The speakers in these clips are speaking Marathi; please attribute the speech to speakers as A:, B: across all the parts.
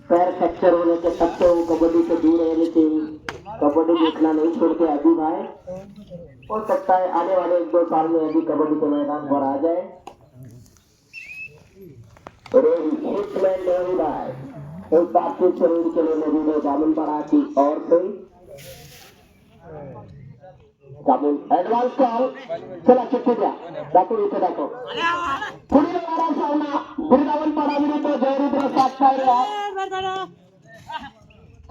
A: पैर फ्रैक्चर होने के तब से वो कबड्डी से दूर है, लेकिन कबड्डी देखना नहीं छोड़ते अभी भाई। हो सकता है आने वाले 1-2 साल में अभी कबड्डी के मैदान पर आ जाए। हिटमैन नहीं भाई, एक बार फिर शरीर के लिए मौजूद है जामुनपाड़ा की ओर से। जामुन एडवांस कॉल, चला चिट्ठी द्या दाखव, इथे दाखव। पुढील येणारा सामना बिरगावनपाडा विरुद्ध जयरुद्र सातपायऱ्या,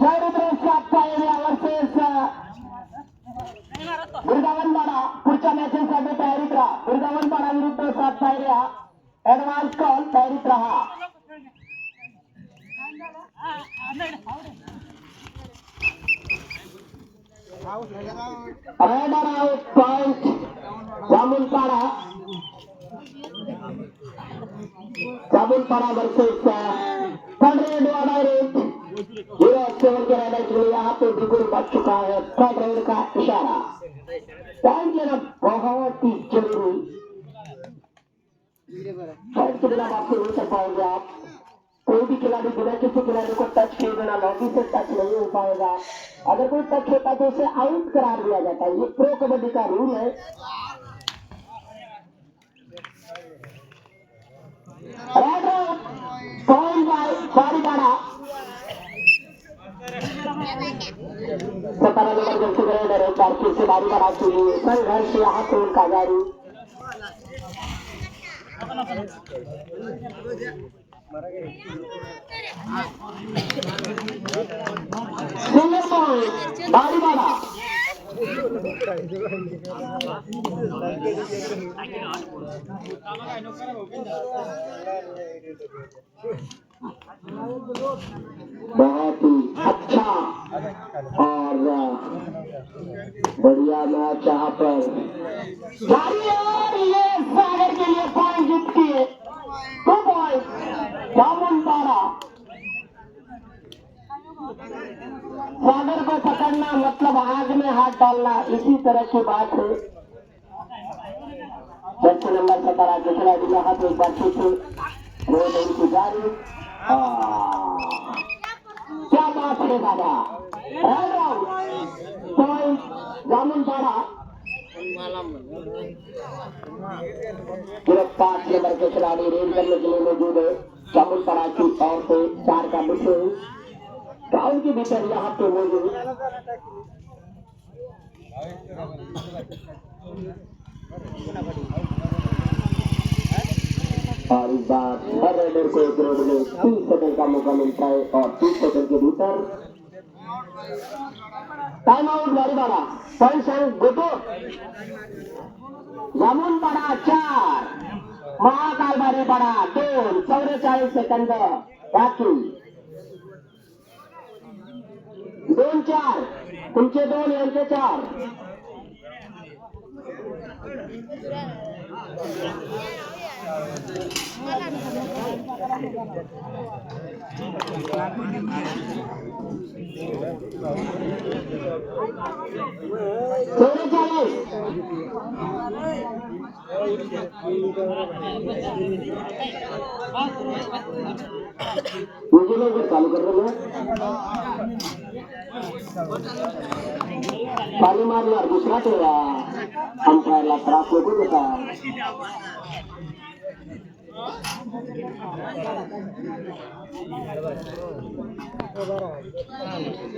A: जयरुद्र सातपायऱ्या वर्सेस बिरगावनपाडा। पुढच्या मॅचेससाठी तयारीत राहा। बिरगावनपाडा विरुद्ध सातपायऱ्या, एडवांस कॉल, तयारीत राहा। Raider out point Jamunpada, Jamunpada versus third raid वाला रेड 07 के राइडर के लिए यहाँ पे बिगुल बच चुका है। थर्ड रेड का इशारा टाइम लेना बहुत ही जरूरी। थर्ड के बिना वापसी नहीं कर पाएंगे आप। कोई भी खिलाड़ी बिना किसी खिलाड़ी को टच किए बिना लॉबी से टच नहीं हो पाएगा। अगर कोई टच होता है तो उसे आउट करार दिया जाता है। ये प्रो कबड्डी का रूल है। Point by Baripada, 17 number Jersey raider एक बार फिर से बारीपाड़ा के लिए संघर्ष यहाँ से उनका जारी। Single point Baripada. बहुत ही अच्छा और बढ़िया मैच यहाँ पर जारी है और ये सागर के लिए पॉइंट जीतती है। 2 पॉइंट जामुनपाड़ा। सागर को पकड़ना मतलब आग में हाथ डालना, इसी तरह की बात है। जर्सी नंबर 17 के खिलाड़ी का हाथ एक बार फिर रोड उनकी जारी। क्या बात है दादा, पॉइंट जामुनपाड़ा। 5 नंबर के खिलाड़ी रेड करने के लिए मौजूद है जामुनपाड़ा की ओर से। 4 का डिफरेंस ग्राउंड के भीतर यहाँ पे मौजूद। और इस बार हर राइडर को एक रोड में 30 सेकंड का मौका मिलता है और 30 सेकंड के भीतर टाइम आउट बारीपाड़ा। पॉइंट गोटो जामुनपाड़ा 4, महाकाल बारीपाड़ा 2, 44 सेकंद बाकी। 2-4 तुमचे 2 यांचे 4। मुझे लोग चालू कर रहे हैं, पानी मारणार दुसरा तेरा अंपायरला त्रास नको देता।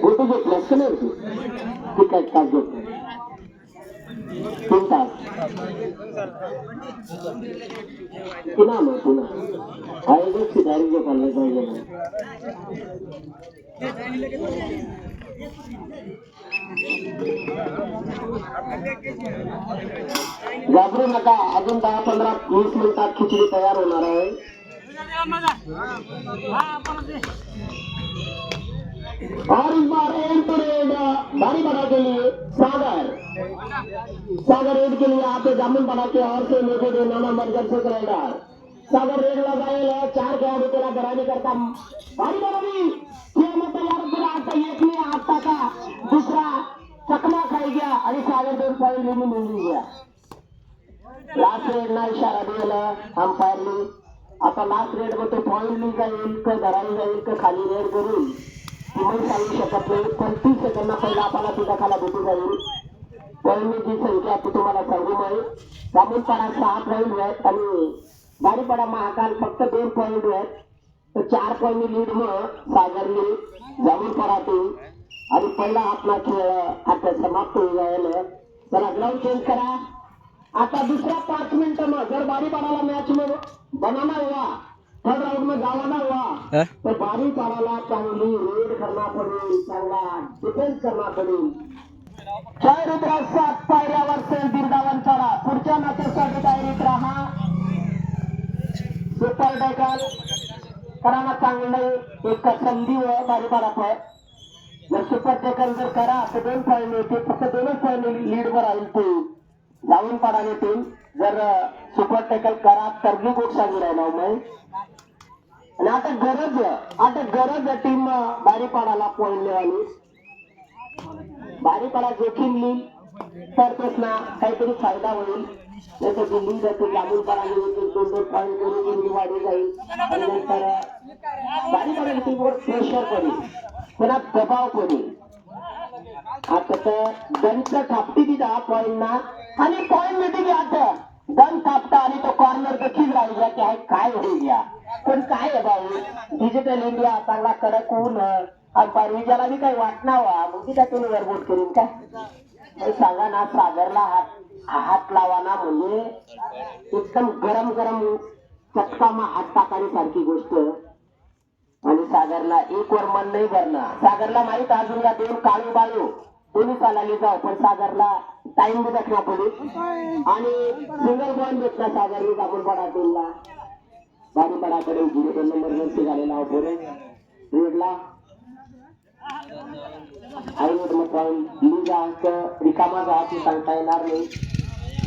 A: गोटू घेतल्यास का नाही तू तिकट तास घेतो 3 तास पुन्हा मग पुन्हा आयोजक सिधारी जो चालले पाहिजे। घाबरू नका, अजून 10-15-20 मिनिटात खिचडी तयार होणार आहे। और इस बार एंड टू रेड बारीपाड़ा के लिए सागर रेड के लिए यहाँ पे जामुनपाड़ा के और से मौजूद है 9 नंबर जर्सी राइडर। सागर रेड लगाएल 4 खेळाडू त्याला गराणी करता बारीपाड़ा भी तयार केला। आता एक ने आता का दुसरा चकमा खाई गया आणि सागर 2 पॉइंट लिहून गया। लास्ट रेड ना इशारा दिला अंपायरनी आता लास्ट रेड मध्ये पॉईंटली जाईल का धरायला जाईल का खाली रेड करून तुम्ही सांगू शकत नाही. पण 30 सेकंद पहिला आपल्याला तिथं खाला भेटू जाईल. पॉईंटची जी संख्या ती तुम्हाला सांगू नाही. जामुनपाडा 6 पॉईंट आहेत आणि बारीपाडा महाकाल फक्त 2 पॉईंट आहेत. तर 4 पॉईंट लीड मग सागरली जामुनपाडा टीम आणि पहिला आपला खेळ आता समाप्त होऊन जायला. चला ग्राउंड चेंज करा. आता दूसरा 5 मिनट में अगर बारीपाड़ा मैच में बनाना हुआ, थर्ड राउंड में जावाना हुआ तो बारीपाड़ा चांगली रेड करना पड़ेल, चांगला डिफेन्स करना पड़ेल. जय रुद्र 7 पायऱ्यावर सेल बिरदावन करा. पुढच्या मॅचेससाठी तयारीत राहा. सुपर डेकल कराना चांगलं एक संधी आहे बारीपाड़ा पर. जर सुपर डेकल जर करा तर 2 पॉईंट येते. फक्त 2 पॉईंट लीडवर राहील ते जामुनपाडाने टीम. जर सुपर टॅकल करा तर मी खूप सांगू राहिलो मी. आणि आता गरज टीम बारीपाडाला पॉईंट मिळाली. बारीपाडा जोखीम लिहिल तर प्रश्न काहीतरी फायदा होईल. नाही तर जी लीड असते जामुनपाडाने 2-2 पॉईंट करून वाढी जाईल आणि नंतर बारीपाडा टीमवर प्रेशर पडेल, पुन्हा दबाव पडेल. आता तर गंच थापटी दिला पॉईंट ना आणि पॉईंट मिळते की आता गन थापटा आणि तो कॉर्नर देखील राहिला की आहे काय होईल या. पण काय आहे भाऊ डिजिटल इंडिया चांगला कडक होऊन आणि परविजाला बी काही वाटणार वा मग त्यातून वरबोट करीन काय सांगा ना. सागरला हात लावा ना म्हणजे एकदम गरम गरम चटकामा हात टाकाने सारखी गोष्ट. आणि सागरला एक वर मन नाही भरणार. सागरला माहित अजून का 2 काळू बाळू दोन्ही चालायला जाऊ पण सागरला टाइम बी दाखवा पडेल आणि सिंगल पॉईंट भेटला सागरने जामुनपाडा टीमला. बारीपाडाकडे 0 नंबर वरती झालेला पुढे रेडला आईवड मग पॉईंट लिजा रिकामा जायची सांगता येणार नाही.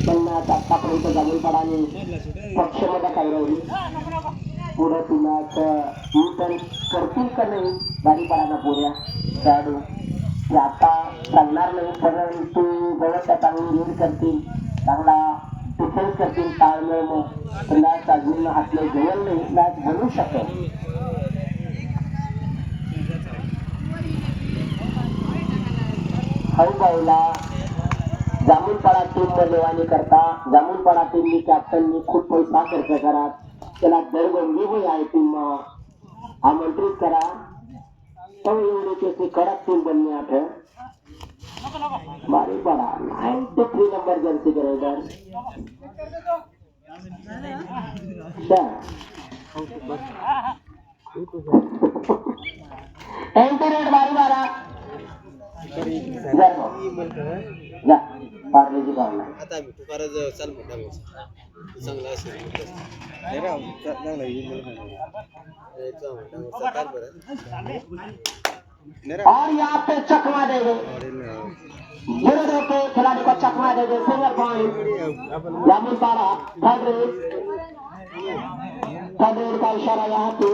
A: पण आतापर्यंत जामुनपाडाने पक्षमध्ये काही राहिली. पुढे तुला तर करतील का नाही बारीपाडाला पुऱ्या खेळाडू आता सांगणार नाही. परंतु जवळच्या चांगली लीड करतील, चांगला डिफेन्स करतील. ताळमेळ मग मॅच अजून हातले जवळ नाही मॅच बनवू शकेल. हळूबाईला जामुनपाडा टीम लेवानी करता जामुनपाडा टीमनी कॅप्टननी खूप पैसा खर्च करा. त्याला दरबंदी होई आहे टीम आमंत्रित करा. तो एवढे त्याची कडक टीम बनणे आठ बारीपाडा 93 नंबर जर्सी करायचा. एंट्री रेट बारीपाडा पार्लेजी पावला
B: आता तू परत चाल मोठा चांगला असेल
A: और यहाँ पे चकमा देंगे 0-2 के खिलाड़ी को चकमा देंगे. Single point Jamunpada. Third raid का इशारा यहाँ पे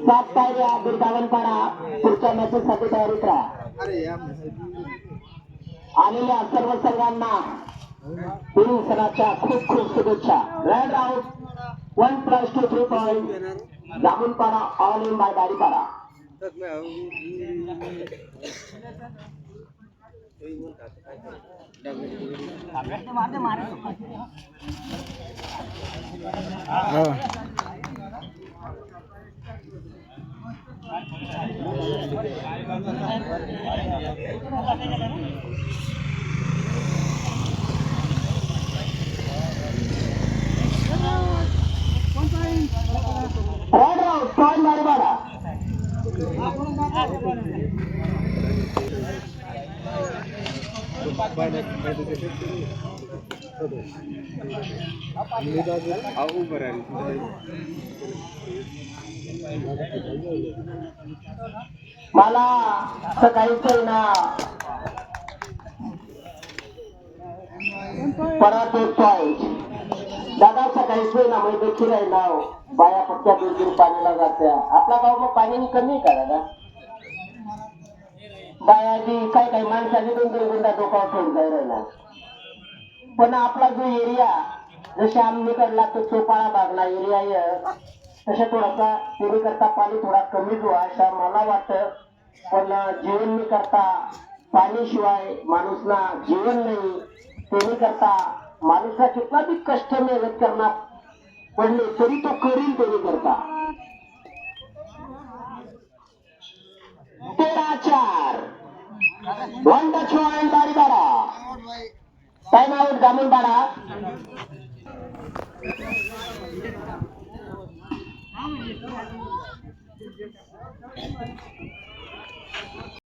A: 7 पायऱ्या बिरदावनपाडा. पुढच्या मॅचेससाठी तयारीत राहा. आलेल्या सर्व संघांना पुढील सणाच्या खूप खूप शुभेच्छा. Raid out 1+2 3 point Jamunpada all in by Baripada. Raid out point Baripada. मला सकाळीच ना परत एक पॉइंट दादा सकाळीच ना मी देखील आहे ना बाया पक्क्या दूर पाण्याला जात्या. आपला गाव मग पाणी कमी का दादा बायाची काही माणसाने 2-2 गुंडा डोकावर ठेवून जाईल राहिला. पण आपला जो एरिया जसे आमनीकडला तो चोपाळा भागला एरिया आहे तशा थोडासा तेनी करता पाणी थोडा कमी जो अशा मला वाटतं. पण जीवन मी करता पाणीशिवाय माणूसला जीवन नाही. तेनी करता माणूसला कितना बी कष्ट मेहनत करणार पडले तरी तो करील. तेनी करता 13-4 one touch point Baripada. Time out जामुनपाडा.